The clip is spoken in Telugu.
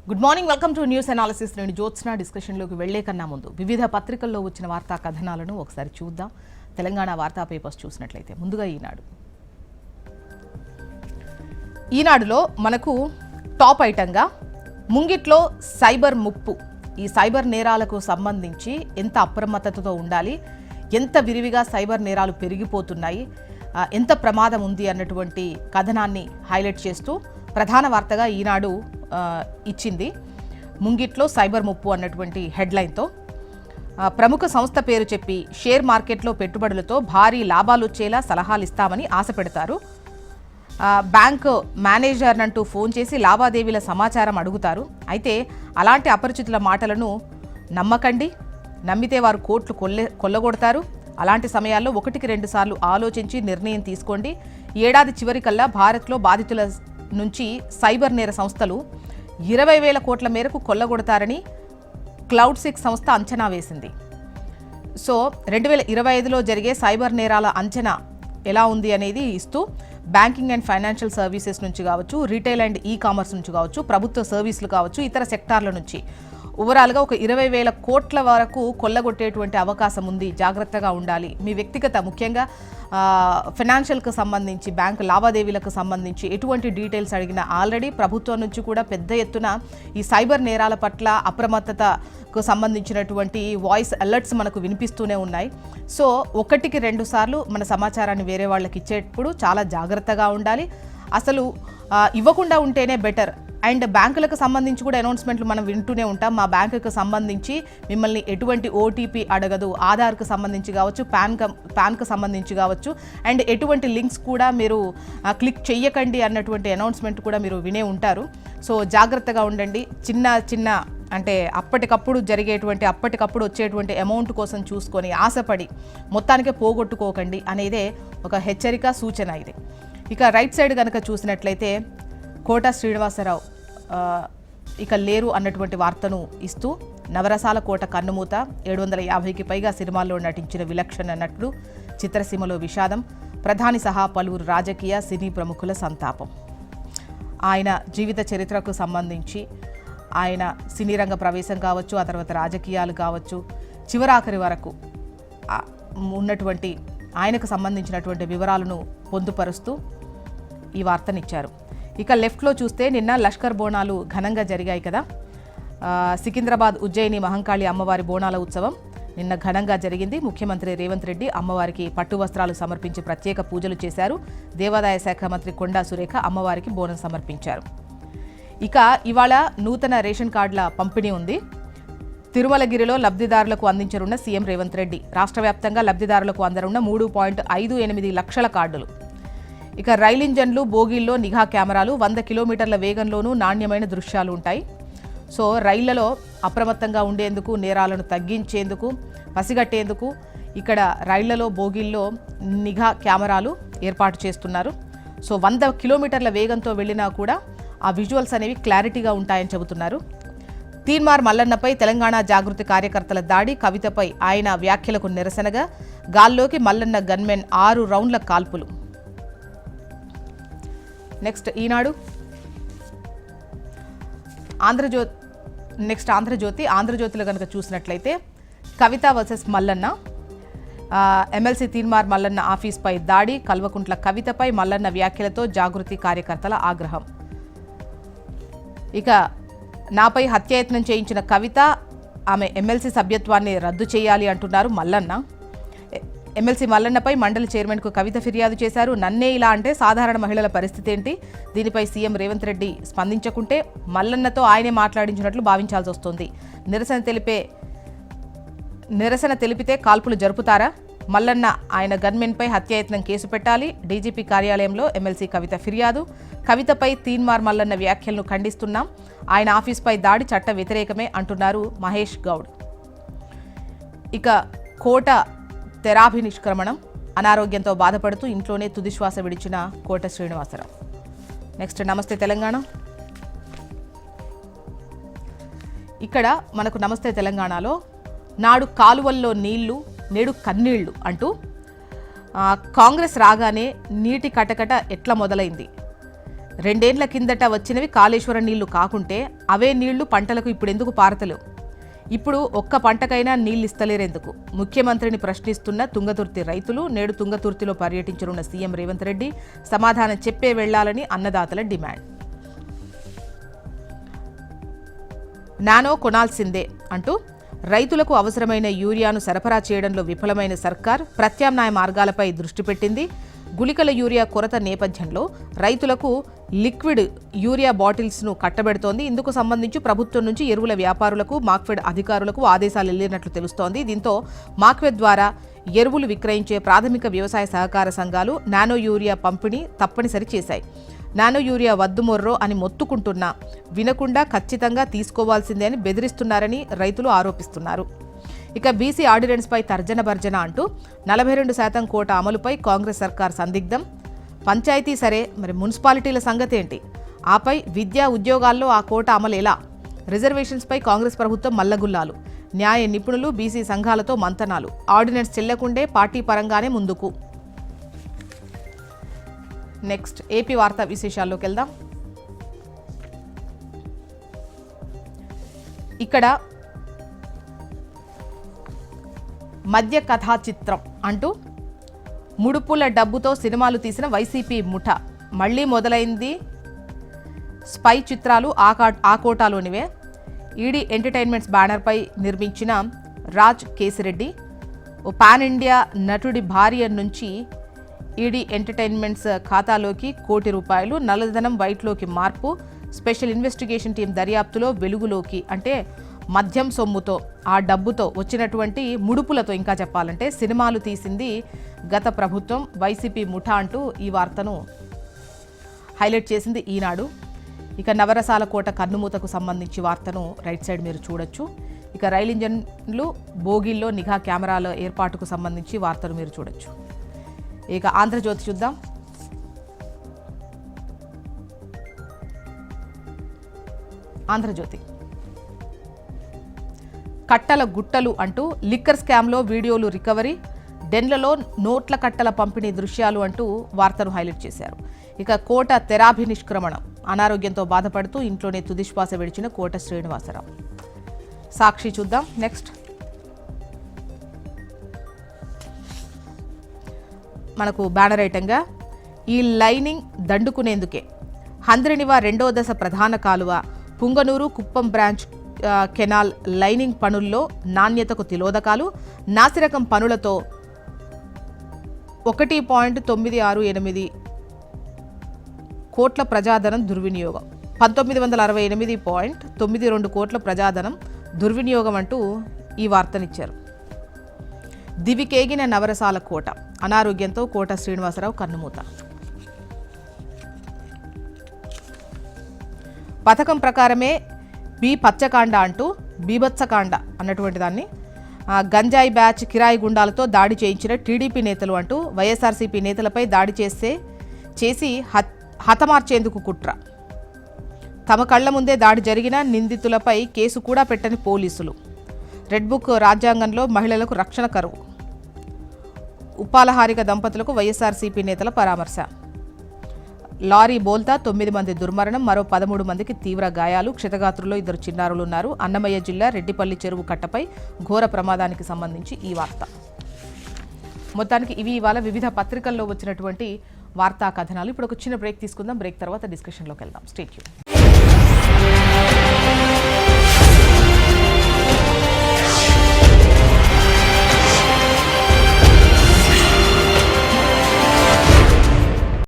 Good morning, welcome to news analysis. నేను జ్యోత్స్న. డిస్కషన్లోకి వెళ్లే కన్నా ముందు వివిధ పత్రికల్లో వచ్చిన వార్తా కథనాలను ఒకసారి చూద్దాం. తెలంగాణ వార్తా పేపర్స్ చూసినట్లయితే ముందుగా ఈనాడులో మనకు టాప్ ఐటంగా ముంగిట్లో సైబర్ ముప్పు, ఈ సైబర్ నేరాలకు సంబంధించి ఎంత అప్రమత్తతతో ఉండాలి, ఎంత విరివిగా సైబర్ నేరాలు పెరిగిపోతున్నాయి, ఎంత ప్రమాదం ఉంది అన్నటువంటి కథనాన్ని హైలైట్ చేస్తూ ప్రధాన వార్తగా ఈనాడు ఇచ్చింది. ముంగిట్లో సైబర్ ముప్పు అన్నటువంటి హెడ్లైన్తో ప్రముఖ సంస్థ పేరు చెప్పి షేర్ మార్కెట్లో పెట్టుబడులతో భారీ లాభాలు వచ్చేలా సలహాలు ఇస్తామని ఆశ పెడతారు. బ్యాంకు మేనేజర్ అంటూ ఫోన్ చేసి లావాదేవీల సమాచారం అడుగుతారు. అయితే అలాంటి అపరిచితుల మాటలను నమ్మకండి, నమ్మితే వారు కోట్లు కొల్లగొడతారు. అలాంటి సమయాల్లో 1-2 సార్లు ఆలోచించి నిర్ణయం తీసుకోండి. ఏడాది చివరికల్లా భారత్లో బాధితుల నుంచి సైబర్ నేర సంస్థలు 20,000 కోట్ల మేరకు కొల్లగొడతారని క్లౌడ్6 సంస్థ అంచనా వేసింది. సో 2025లో జరిగే సైబర్ నేరాల అంచనా ఎలా ఉంది అనేది ఇస్తూ బ్యాంకింగ్ అండ్ ఫైనాన్షియల్ సర్వీసెస్ నుంచి కావచ్చు, రీటైల్ అండ్ ఈ కామర్స్ నుంచి కావచ్చు, ప్రభుత్వ సర్వీసులు కావచ్చు, ఇతర సెక్టార్ల నుంచి ఓవరాల్గా ఒక 20,000 కోట్ల వరకు కొల్లగొట్టేటువంటి అవకాశం ఉంది. జాగ్రత్తగా ఉండాలి. మీ వ్యక్తిగత, ముఖ్యంగా ఫైనాన్షియల్కు సంబంధించి, బ్యాంకు లావాదేవీలకు సంబంధించి ఎటువంటి డీటెయిల్స్ అడిగినా ఆల్రెడీ ప్రభుత్వం నుంచి కూడా పెద్ద ఎత్తున ఈ సైబర్ నేరాల పట్ల అప్రమత్తతకు సంబంధించినటువంటి వాయిస్ అలర్ట్స్ మనకు వినిపిస్తూనే ఉన్నాయి. సో 1-2 సార్లు మన సమాచారాన్ని వేరే వాళ్ళకి ఇచ్చేటప్పుడు చాలా జాగ్రత్తగా ఉండాలి. అసలు ఇవ్వకుండా ఉంటేనే బెటర్. అండ్ బ్యాంకులకు సంబంధించి కూడా అనౌన్స్మెంట్లు మనం వింటూనే ఉంటాం. మా బ్యాంకుకు సంబంధించి మిమ్మల్ని ఎటువంటి ఓటీపీ అడగదు, ఆధార్కు సంబంధించి కావచ్చు, పాన్కు సంబంధించి కావచ్చు, అండ్ ఎటువంటి లింక్స్ కూడా మీరు క్లిక్ చెయ్యకండి అన్నటువంటి అనౌన్స్మెంట్ కూడా మీరు వినే ఉంటారు. సో జాగ్రత్తగా ఉండండి. చిన్న అంటే అప్పటికప్పుడు వచ్చేటువంటి అమౌంట్ కోసం చూసుకొని ఆశపడి మొత్తానికే పోగొట్టుకోకండి అనేదే ఒక హెచ్చరిక, సూచన ఇది. ఇక రైట్ సైడ్ కనుక చూసినట్లయితే కోట శ్రీనివాసరావు ఇక లేరు అన్నటువంటి వార్తను ఇస్తూ నవరసాల కోట కన్నుమూత, 750కి పైగా సినిమాల్లో నటించిన విలక్షణ నటుడు, చిత్రసీమలో విషాదం, ప్రధాని సహా పలువురు రాజకీయ సినీ ప్రముఖుల సంతాపం. ఆయన జీవిత చరిత్రకు సంబంధించి, ఆయన సినీ రంగ ప్రవేశం కావచ్చు, ఆ తర్వాత రాజకీయాలు కావచ్చు, చివరాఖరి వరకు ఉన్నటువంటి ఆయనకు సంబంధించినటువంటి వివరాలను పొందుపరుస్తూ ఈ వార్తనిచ్చారు. ఇక లెఫ్ట్లో చూస్తే నిన్న లష్కర్ బోనాలు ఘనంగా జరిగాయి కదా. సికింద్రాబాద్ ఉజ్జయిని మహంకాళి అమ్మవారి బోనాల ఉత్సవం నిన్న ఘనంగా జరిగింది. ముఖ్యమంత్రి రేవంత్ రెడ్డి అమ్మవారికి పట్టు వస్త్రాలు సమర్పించి ప్రత్యేక పూజలు చేశారు. దేవాదాయ శాఖ మంత్రి కొండా సురేఖ అమ్మవారికి బోనం సమర్పించారు. ఇక ఇవాళ నూతన రేషన్ కార్డుల పంపిణీ ఉంది. తిరుమలగిరిలో లబ్ధిదారులకు అందించనున్న సీఎం రేవంత్ రెడ్డి. రాష్ట్ర వ్యాప్తంగా లబ్ధిదారులకు అందనున్న 3.58 లక్షల కార్డులు. ఇక రైలు ఇంజన్లు, బోగీల్లో నిఘా కెమెరాలు, 100 కిలోమీటర్ల వేగంలోనూ నాణ్యమైన దృశ్యాలు ఉంటాయి. సో రైళ్లలో అప్రమత్తంగా ఉండేందుకు, నేరాలను తగ్గించేందుకు, పసిగట్టేందుకు ఇక్కడ రైళ్లలో, బోగీల్లో నిఘా కెమెరాలు ఏర్పాటు చేస్తున్నారు. సో 100 కిలోమీటర్ల వేగంతో వెళ్ళినా కూడా ఆ విజువల్స్ అనేవి క్లారిటీగా ఉంటాయని చెబుతున్నారు. తీన్మార్ మల్లన్నపై తెలంగాణ జాగృతి కార్యకర్తల దాడి, కవితపై ఆయన వ్యాఖ్యలకు నిరసనగా గాల్లోకి మల్లన్న గన్మెన్ 6 రౌండ్ల కాల్పులు. నెక్స్ట్ ఈనాడు, ఆంధ్రజ్యోతిలో కనుక చూసినట్లయితే కవిత వర్సెస్ మల్లన్న, ఎమ్మెల్సీ తీన్మార్ మల్లన్న ఆఫీస్పై దాడి, కల్వకుంట్ల కవితపై మల్లన్న వ్యాఖ్యలతో జాగృతి కార్యకర్తల ఆగ్రహం. ఇక నాపై హత్యాయత్నం చేయించిన కవిత, ఆమె ఎమ్మెల్సీ సభ్యత్వాన్ని రద్దు చేయాలి అంటున్నారు మల్లన్న. ఎమ్మెల్సీ మల్లన్నపై మండలి చైర్మన్కు కవిత ఫిర్యాదు చేశారు. నన్నే ఇలా అంటే సాధారణ మహిళల పరిస్థితి ఏంటి? దీనిపై సీఎం రేవంత్ రెడ్డి స్పందించకుంటే మల్లన్నతో ఆయనే మాట్లాడించినట్లు భావించాల్సి వస్తోంది. నిరసన తెలిపితే కాల్పులు జరుపుతారా? మల్లన్న, ఆయన గన్మెన్పై హత్యాయత్నం కేసు పెట్టాలి. డీజీపీ కార్యాలయంలో ఎమ్మెల్సీ కవిత ఫిర్యాదు. కవితపై తీన్మార్ మల్లన్న వ్యాఖ్యలను ఖండిస్తున్నాం. ఆయన ఆఫీస్పై దాడి చట్ట వ్యతిరేకమే అంటున్నారు మహేష్ గౌడ్. ఇక కోట తెరాభి నిష్క్రమణం, అనారోగ్యంతో బాధపడుతూ ఇంట్లోనే తుదిశ్వాస విడిచిన కోట శ్రీనివాసరావు. నెక్స్ట్ నమస్తే తెలంగాణ. ఇక్కడ మనకు నమస్తే తెలంగాణలో నాడు కాలువల్లో నీళ్లు, నేడు కన్నీళ్లు అంటూ కాంగ్రెస్ రాగానే నీటి కటకట ఎట్లా మొదలైంది, 2 ఏళ్ల కిందట వచ్చినవి కాళేశ్వరం నీళ్లు కాకుంటే అవే నీళ్లు పంటలకు ఇప్పుడు ఎందుకు పారతలేవు? ఇప్పుడు ఒక్క పంటకైనా నీళ్లు ఇస్తలేరెందుకు? ముఖ్యమంత్రిని ప్రశ్నిస్తున్న తుంగతుర్తి రైతులు. నేడు తుంగతుర్తిలో పర్యటించనున్న సీఎం రేవంత్ రెడ్డి సమాధానం చెప్పే వెళ్లాలని అన్నదాతల డిమాండ్. నానో కొనాల్సిందే అంటూ రైతులకు అవసరమైన యూరియాను సరఫరా చేయడంలో విఫలమైన సర్కార్ ప్రత్యామ్నాయ మార్గాలపై దృష్టి పెట్టింది. గుళికల యూరియా కొరత నేపథ్యంలో రైతులకు లిక్విడ్ యూరియా బాటిల్స్ను కట్టబెడుతోంది. ఇందుకు సంబంధించి ప్రభుత్వం నుంచి ఎరువుల వ్యాపారులకు మార్క్ఫెడ్ అధికారులకు ఆదేశాలు వెళ్లినట్లు తెలుస్తోంది. దీంతో మార్క్ఫెడ్ ద్వారా ఎరువులు విక్రయించే ప్రాథమిక వ్యవసాయ సహకార సంఘాలు నానో యూరియా పంపిణీ తప్పనిసరి చేశాయి. నానో యూరియా వద్దుమొర్రో అని మొత్తుకుంటున్నా వినకుండా ఖచ్చితంగా తీసుకోవాల్సిందే అని బెదిరిస్తున్నారని రైతులు ఆరోపిస్తున్నారు. ఇక బీసీ ఆర్డినెన్స్పై తర్జన భర్జన అంటూ 42% కోటా అమలుపై కాంగ్రెస్ సర్కార్ సందిగ్ధం. పంచాయతీ సరే, మరి మున్సిపాలిటీల సంగతి ఏంటి? ఆపై విద్యా ఉద్యోగాల్లో ఆ కోటా అమలు ఎలా? రిజర్వేషన్స్పై కాంగ్రెస్ ప్రభుత్వం మల్లగుల్లాలు. న్యాయ నిపుణులు బీసీ సంఘాలతో మంతనాలు. ఆర్డినెన్స్ చెల్లకుండే పార్టీ పరంగానే ముందుకు. నెక్స్ట్ ఏపీ వార్తా విశేషాల్లోకి వెళ్దాం. ఇక్కడ మధ్య కథా చిత్రం అంటూ ముడుపుల డబ్బుతో సినిమాలు తీసిన వైసీపీ ముఠ మళ్లీ మొదలైంది. స్పై చిత్రాలు ఆ కోటాలోనివే. ఈడీ ఎంటర్టైన్మెంట్స్ బ్యానర్పై నిర్మించిన రాజ్ కేసిరెడ్డి ఓ పాన్ ఇండియా నటుడి భార్య నుంచి ఈడీ ఎంటర్టైన్మెంట్స్ ఖాతాలోకి ₹1,00,00,000 నల్లధనం వైట్లోకి మార్పు. స్పెషల్ ఇన్వెస్టిగేషన్ టీం దర్యాప్తులో వెలుగులోకి. అంటే మద్యం సొమ్ముతో, ఆ డబ్బుతో వచ్చినటువంటి ముడుపులతో ఇంకా చెప్పాలంటే సినిమాలు తీసింది గత ప్రభుత్వం, వైసీపీ ముఠా అంటూ ఈ వార్తను హైలైట్ చేసింది ఈనాడు. ఇక నవరసాల కోట కన్నుమూతకు సంబంధించి వార్తను రైట్ సైడ్ మీరు చూడొచ్చు. ఇక రైలు ఇంజన్లు బోగీల్లో నిఘా కెమెరాల ఏర్పాటుకు సంబంధించి వార్తను మీరు చూడొచ్చు. ఇక ఆంధ్రజ్యోతి చూద్దాం. ఆంధ్రజ్యోతి కట్టల గుట్టలు అంటూ లిక్కర్ స్కామ్లో వీడియోలు రికవరీ. డెన్లలో నోట్ల కట్టల పంపిణీ దృశ్యాలు అంటూ వార్తను హైలైట్ చేశారు. ఇక కోట తెరాభి నిష్క్రమణం. అనారోగ్యంతో బాధపడుతూ ఇంట్లోనే తుదిశ్వాస విడిచిన కోట శ్రీనివాసరావు. సాక్షి చూద్దాం. నెక్స్ట్ మనకు బ్యానర్ ఐటంగా ఈ లైనింగ్ దండుకునేందుకే హంద్రినివా 2వ దశ ప్రధాన కాలువ, Punganur Kuppam branch canal lining పనుల్లో నాణ్యతకు తిలోదకాలు. నాసిరకం పనులతో 1.968 కోట్ల ప్రజాధనం దుర్వినియోగం. 1968.92 కోట్ల ప్రజాధనం దుర్వినియోగం అంటూ ఈ వార్తనిచ్చారు. దివికేగిన నవరసాల కోట. అనారోగ్యంతో కోట శ్రీనివాసరావు కన్నుమూత. పథకం ప్రకారమే పచ్చకాండ అంటూ బీభత్సకాండ అన్నటువంటి దాన్ని గంజాయి బ్యాచ్ కిరాయి గుండాలతో దాడి చేయించిన టీడీపీ నేతలు అంటూ వైఎస్ఆర్సీపీ నేతలపై దాడి చేసి హతమార్చేందుకు కుట్ర. తమ కళ్ల ముందే దాడి జరిగిన నిందితులపై కేసు కూడా పెట్టని పోలీసులు. రెడ్ బుక్ రాజ్యాంగంలో మహిళలకు రక్షణ కరువు. ఉపాలహారిక దంపతులకు వైఎస్ఆర్సీపీ నేతల పరామర్శ. లారీ బోల్తా 9 మంది దుర్మరణం, మరో 13 మందికి తీవ్ర గాయాలు. క్షతగాత్రుల్లో 2 చిన్నారులున్నారు. అన్నమయ్య జిల్లా రెడ్డిపల్లి చెరువు కట్టపై ఘోర ప్రమాదానికి సంబంధించి ఈ వార్త. మొత్తానికి ఇవి ఇవాళ వివిధ పత్రికల్లో వచ్చినటువంటి వార్తా కథనాలు. ఇప్పుడు ఒక చిన్న బ్రేక్ తీసుకుందాం. బ్రేక్ తర్వాత డిస్కషన్లోకి వెళ్దాం. Stay tune.